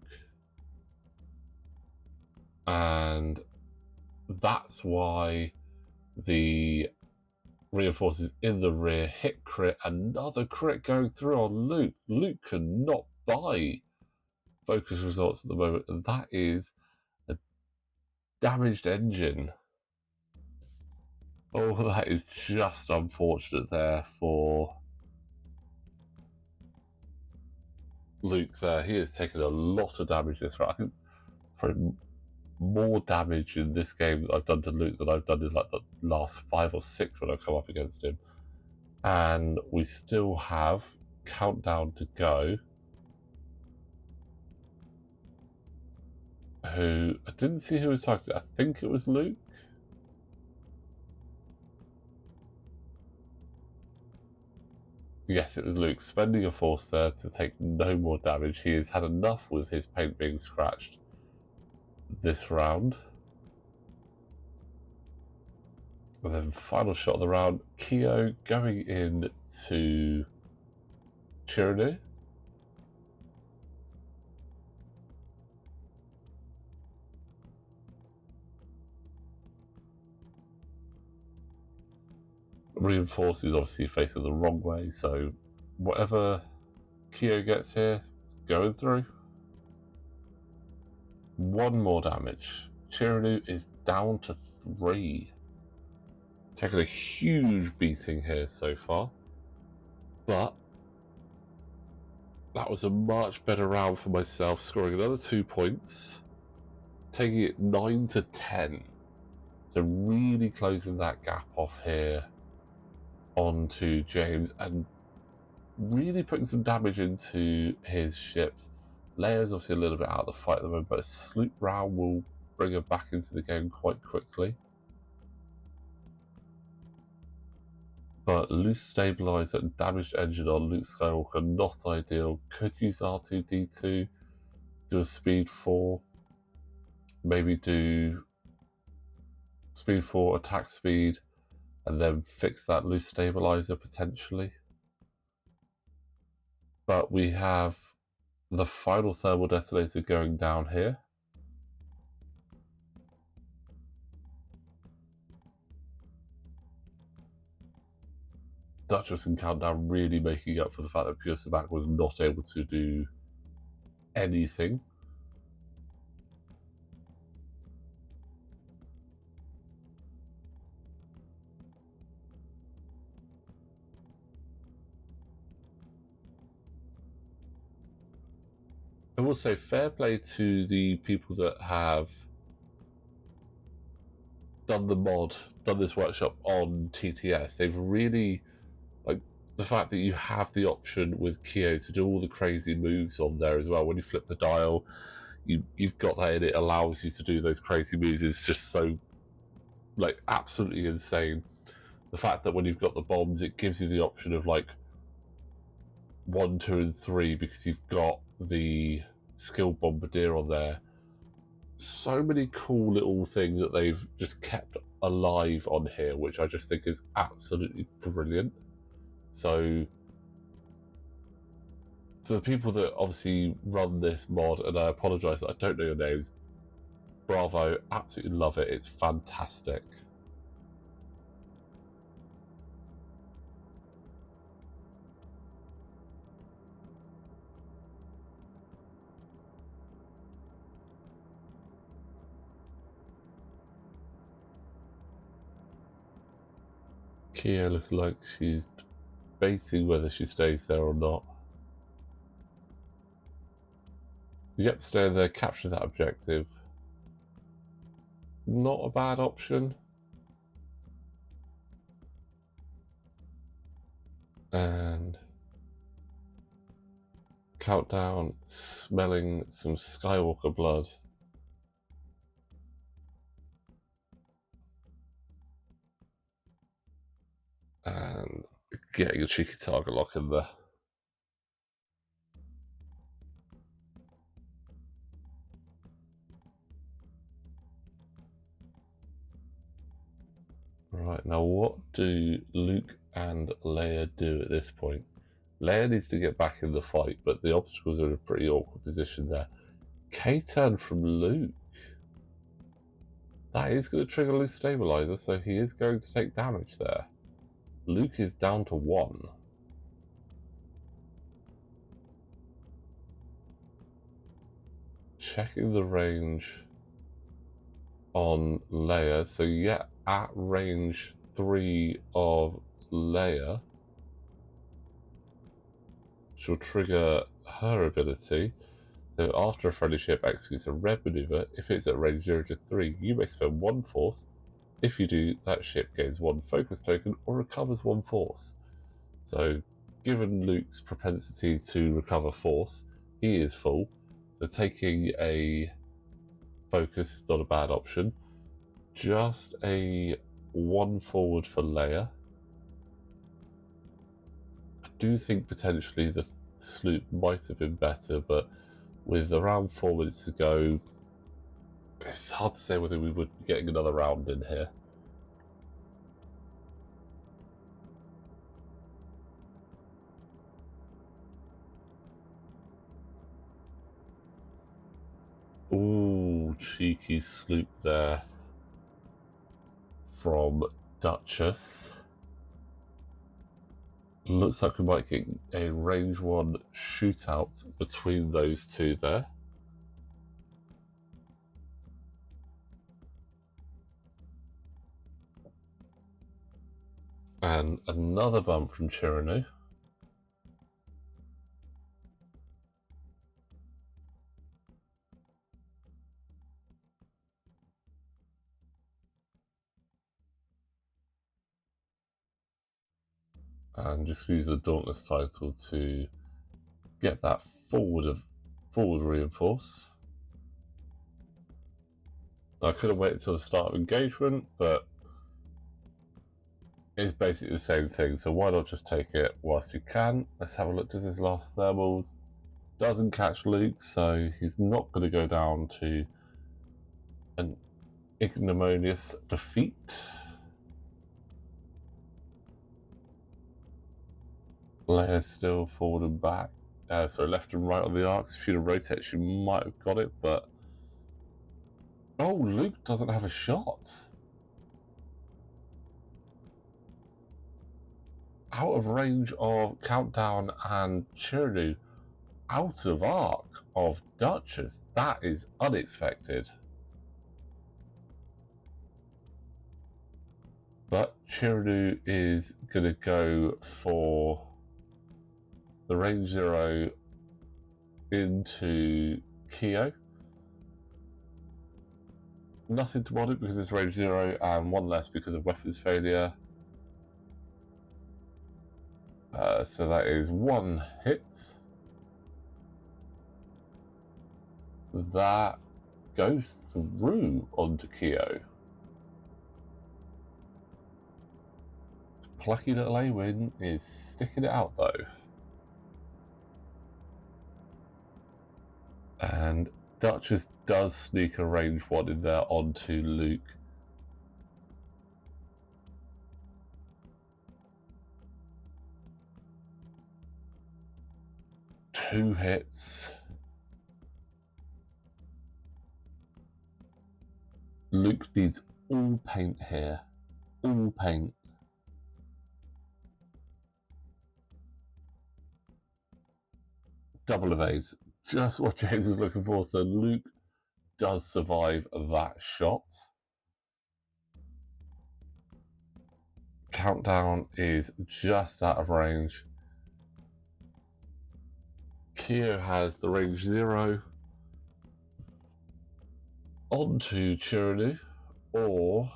And that's why the reinforces in the rear hit crit, another crit going through on Luke. Luke cannot buy focus results at the moment, and that is a damaged engine. Oh, that is just unfortunate there for Luke there. He has taken a lot of damage this round. I think probably more damage in this game that I've done to Luke than I've done in like the last 5 or 6 when I've come up against him. And we still have countdown to go. Who, I didn't see who was targeted. I think it was Luke. Yes, it was Luke, spending a force there to take no more damage. He has had enough with his paint being scratched this round. And then final shot of the round, Kio going in to Chiraneau. reinforce is obviously facing the wrong way, so whatever Kyo gets here, going through. One more damage. Chiraneau is down to 3. Taking a huge beating here so far. But that was a much better round for myself, scoring another 2 points. Taking it 9 to 10. So really closing that gap off here onto James and really putting some damage into his ships. Leia's obviously a little bit out of the fight at the moment, but a sloop round will bring her back into the game quite quickly. But loose stabilizer and damaged engine on Luke Skywalker, not ideal. Could use R2-D2, do a speed 4, maybe do speed 4, attack speed, and then fix that loose stabilizer potentially. But we have the final thermal detonator going down here. Duchess and Countdown really making up for the fact that pure Sabacc was not able to do anything. I will say fair play to the people that have done the mod, done this workshop on TTS. They've really, like, the fact that you have the option with Kyo to do all the crazy moves on there as well. When you flip the dial, you've got that and it allows you to do those crazy moves is just so, like, absolutely insane. The fact that when you've got the bombs, it gives you the option of like 1, 2, and 3 because you've got the skilled Bombardier on there. So many cool little things that they've just kept alive on here, which I just think is absolutely brilliant. So to the people that obviously run this mod, and I apologise that I don't know your names, bravo, absolutely love it, it's fantastic. Kia looks like she's debating whether she stays there or not. Yep, stay there, capture that objective. Not a bad option. And Countdown, smelling some Skywalker blood. And getting a cheeky target lock in there. Right, now what do Luke and Leia do at this point? Leia needs to get back in the fight, but the obstacles are in a pretty awkward position there. K-turn from Luke. That is going to trigger loose stabilizer, so he is going to take damage there. Luke is down to 1. Checking the range on Leia. So yeah, at range 3 of Leia, she'll trigger her ability. So after a friendly ship executes a red maneuver, if it's at range 0 to 3, you may spend 1 force. If you do, that ship gains 1 focus token or recovers 1 force. So given Luke's propensity to recover force, he is full. So taking a focus is not a bad option. Just a 1 forward for Leia. I do think potentially the sloop might have been better, but with around 4 minutes to go, it's hard to say whether we would be getting another round in here. Ooh, cheeky sloop there from Duchess. Looks like we might get a range 1 shootout between those two there. And another bump from Chiraneau. And just use the Dauntless title to get that forward reinforce. I could have waited until the start of engagement, but it's basically the same thing, so why not just take it whilst you can? Let's have a look. Does his last thermals? Doesn't catch Luke, so he's not going to go down to an ignominious defeat. Leia's still forward and back. So left and right on the arcs. If she'd have rotated, she might have got it, but... Oh, Luke doesn't have a shot. Out of range of Countdown and Chiraneau. Out of arc of Duchess. That is unexpected. But Chiraneau is going to go for the range 0 into Keo. Nothing to mod it because it's range 0 and 1 less because of weapons failure. So that is 1 hit. That goes through onto Keo. Plucky little A-Win is sticking it out though. And Duchess does sneak a range 1 in there onto Luke. Two hits. Luke needs all paint here. All paint. Double evades. Just what James was looking for. So Luke does survive that shot. Countdown is just out of range. Keo has the range 0 onto Chiraneau, or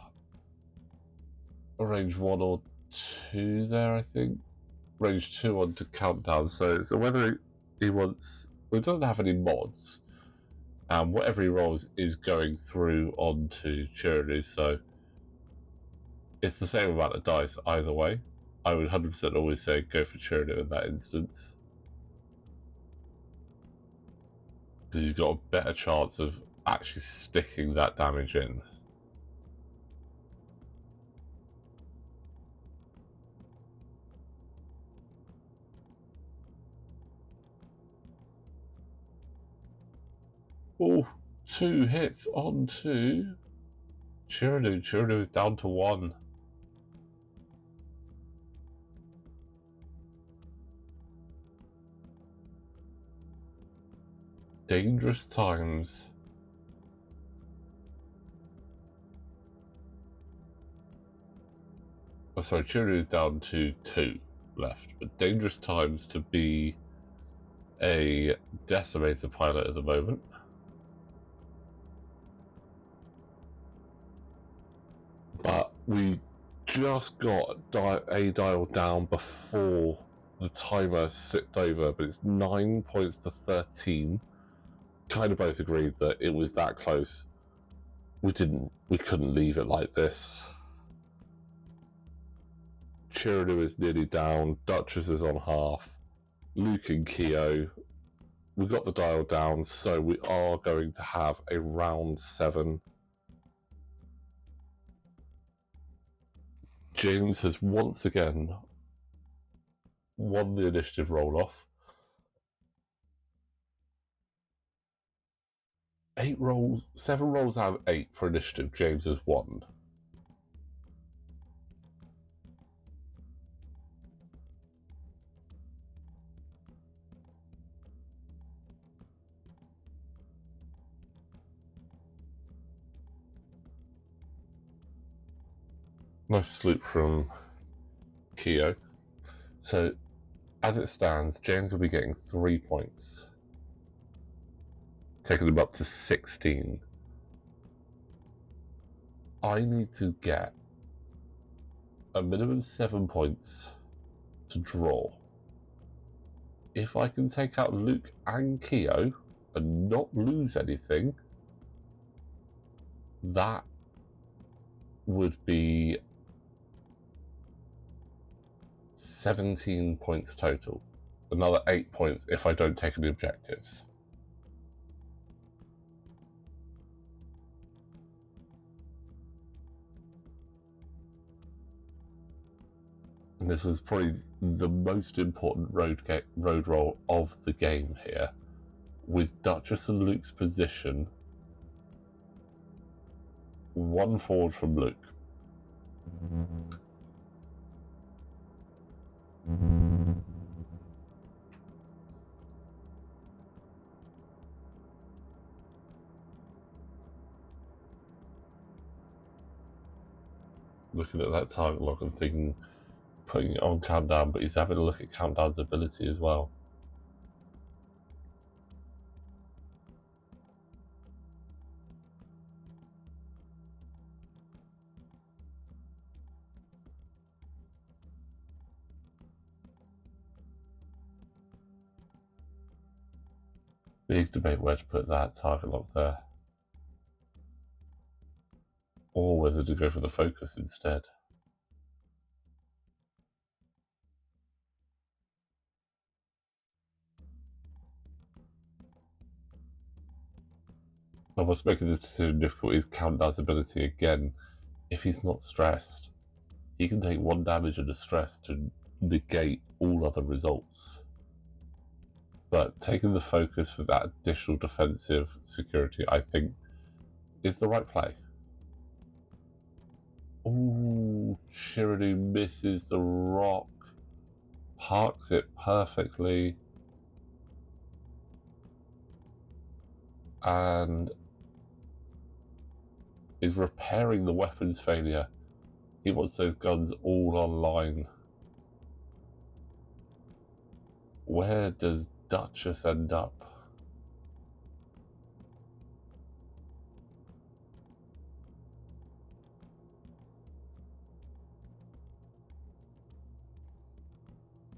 a range 1 or 2 there, I think. Range 2 onto Countdown. So whether he wants... Well, it doesn't have any mods. And whatever he rolls is going through onto Chiraneau, so it's the same amount of dice either way. I would 100% always say go for Chiraneau in that instance, because you've got a better chance of actually sticking that damage in. Oh, 2 hits onto Chiraneau. Chiraneau is down to 1. Dangerous times. Oh, sorry, Chiraneau is down to 2 left, but dangerous times to be a Decimator pilot at the moment. But we just got a dial down before the timer slipped over, but it's 9 points to 13. Kind of both agreed that it was that close. We couldn't leave it like this. Chiraneau is nearly down. Duchess is on half. Luke and Keo. We got the dial down, so we are going to have a round 7. James has once again won the initiative roll-off. 7 rolls out of 8 for initiative. James has won. Nice sloop from Keo. So, as it stands, James will be getting 3 points, taking him up to 16. I need to get a minimum 7 points to draw. If I can take out Luke and Keo and not lose anything, that would be 17 points total. Another 8 points if I don't take any objectives. And this was probably the most important road roll of the game here. With Duchess and Luke's position, 1 forward from Luke. Looking at that target log and thinking, putting it on countdown, but he's having a look at countdown's ability as well. Big debate where to put that target lock there. Or whether to go for the focus instead. Now what's making this decision difficult is countdown's ability again. If he's not stressed, he can take 1 damage under stress to negate all other results. But taking the focus for that additional defensive security, I think, is the right play. Ooh, Chiraneau misses the rock, parks it perfectly, and is repairing the weapons failure. He wants those guns all online. Where does Duchess end up?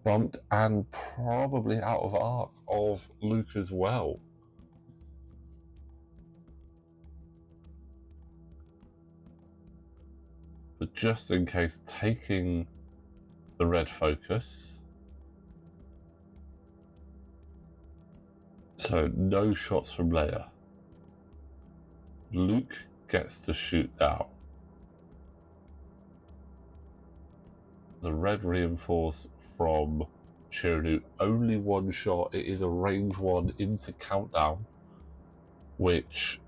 Bumped and probably out of arc of Luke as well. But just in case, taking the red focus. So no shots from Leia. Luke gets to shoot now. The red reinforce from Chiraneau, only 1 shot. It is a range 1 into countdown, which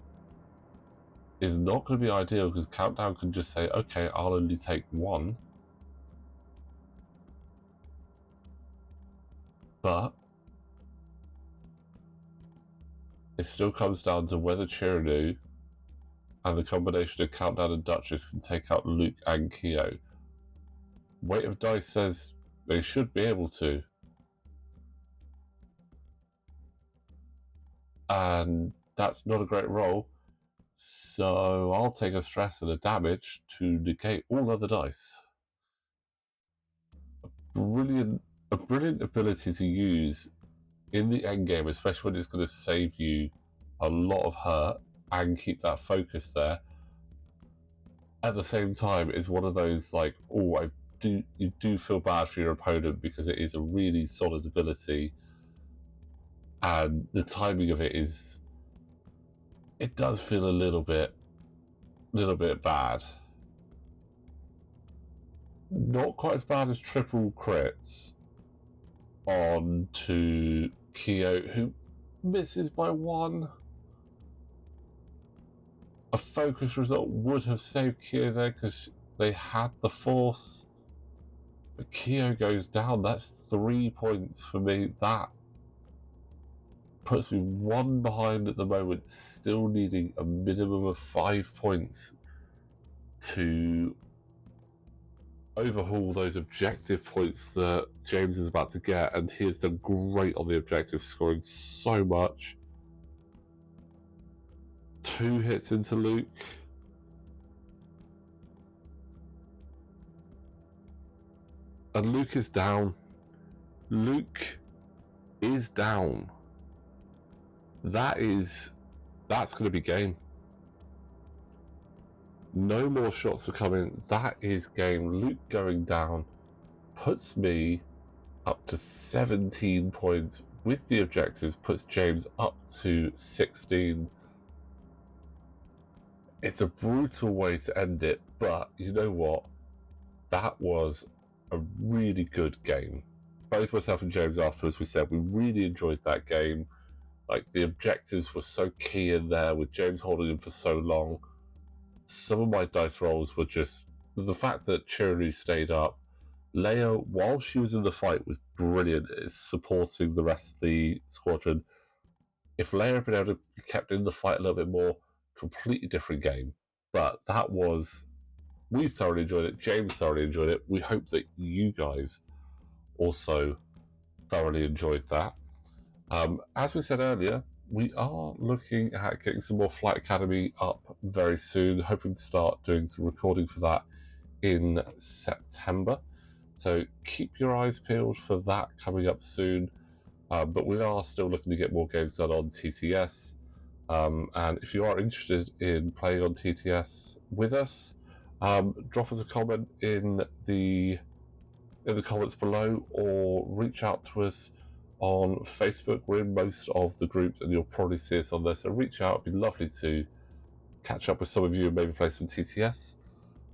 is not going to be ideal because countdown can just say, okay, I'll only take 1. But it still comes down to whether Chiraneau and the combination of countdown and Duchess can take out Luke and Keo. Weight of dice says they should be able to. And that's not a great roll. So I'll take a stress and a damage to negate all other dice. A brilliant ability to use in the end game, especially when it's going to save you a lot of hurt and keep that focus there. At the same time, it's one of those like, oh, you do feel bad for your opponent because it is a really solid ability, and the timing of it does feel a little bit bad. Not quite as bad as triple crits on to Keo, who misses by 1. A focus result would have saved Keo there because they had the force. But Keo goes down. That's 3 points for me. That puts me 1 behind at the moment, still needing a minimum of 5 points to overhaul those objective points that James is about to get, and he has done great on the objective, scoring so much. 2 hits into Luke. And Luke is down. Luke is down. That's going to be game. No more shots are coming. That is game. Luke going down puts me up to 17 points with the objectives, puts James up to 16. It's a brutal way to end it, but you know what? That was a really good game. Both myself and James afterwards, we said we really enjoyed that game. Like, the objectives were so key in there with James holding him for so long. Some of my dice rolls were just the fact that Chiraneau stayed up. Leia, while she was in the fight, was brilliant at supporting the rest of the squadron. If Leia had been able to be kept in the fight a little bit more, completely different game. But we thoroughly enjoyed it. James thoroughly enjoyed it. We hope that you guys also thoroughly enjoyed that. As we said earlier, we are looking at getting some more Flight Academy up very soon, hoping to start doing some recording for that in September. So keep your eyes peeled for that coming up soon. But we are still looking to get more games done on TTS. And if you are interested in playing on TTS with us, drop us a comment in the comments below, or reach out to us on Facebook. We're in most of the groups and you'll probably see us on there, so reach out. It'd be lovely to catch up with some of you and maybe play some TTS.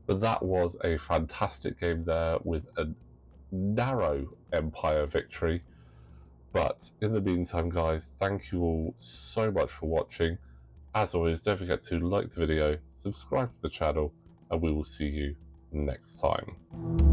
But that was a fantastic game there with a narrow Empire victory. But in the meantime, guys, thank you all so much for watching. As always, don't forget to like the video, subscribe to the channel, and we will see you next time.